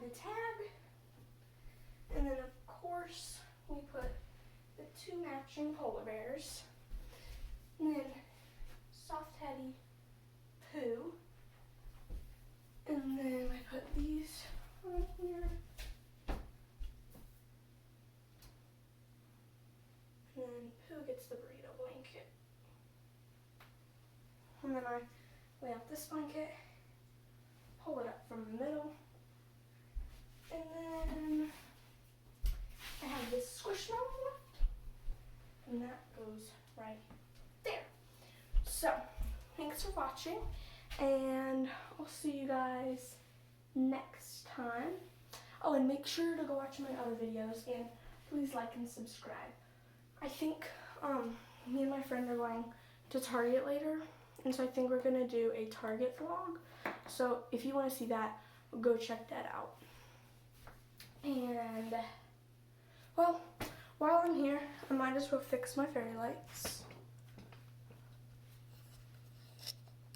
the tag, and then of course we put the 2 matching polar bears, and then Soft Teddy Pooh, and then I put these on here, and then Pooh gets the burrito blanket, and then I lay out this blanket, pull it up from the middle, and then I have this squishmallow left, and that goes right there. So, thanks for watching, and I'll see you guys next time. Oh, and make sure to go watch my other videos, and please like and subscribe. I think me and my friend are going to Target later, and so I think we're going to do a Target vlog. So if you want to see that, go check that out. And, well, while I'm here, I might as well fix my fairy lights.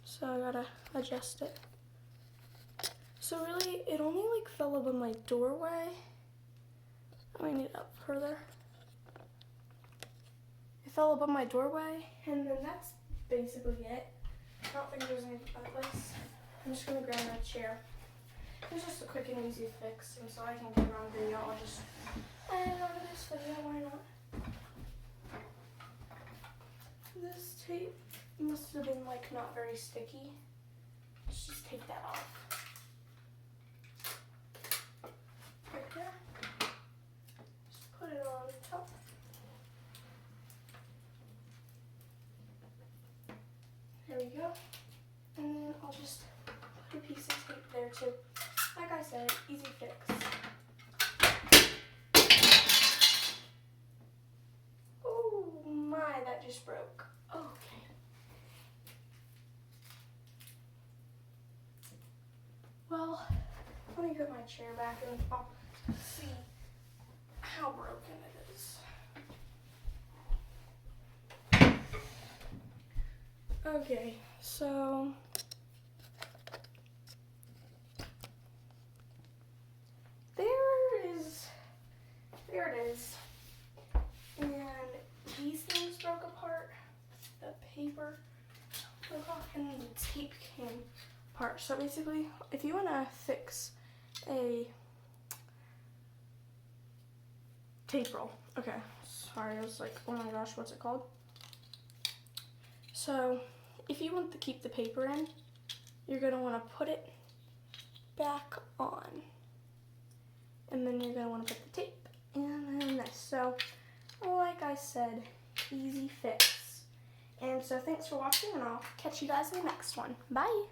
So I gotta adjust it. So really, it only like fell above my doorway. I need it up further. It fell above my doorway, and then that's basically it. I don't think there's anything other place. I'm just gonna grab a chair. It's just a quick and easy fix, and so I can get on video. I'll just add it onto this video, why not? This tape must have been like not very sticky. Let's just take that off. Right there. Just put it on top. There we go. And then I'll just put a piece of tape there too. Like I said, easy fix. Oh my, that just broke. Okay. Well, let me put my chair back and I'll see how broken it is. Okay, so there it is. And these things broke apart. The paper broke off and the tape came apart. So basically, if you want to fix a tape roll. Okay, sorry, I was like, oh my gosh, what's it called? So if you want to keep the paper in, you're going to want to put it back on. And then you're going to want to put the tape and then this. So like I said, easy fix. And so thanks for watching, and I'll catch you guys in the next one. Bye.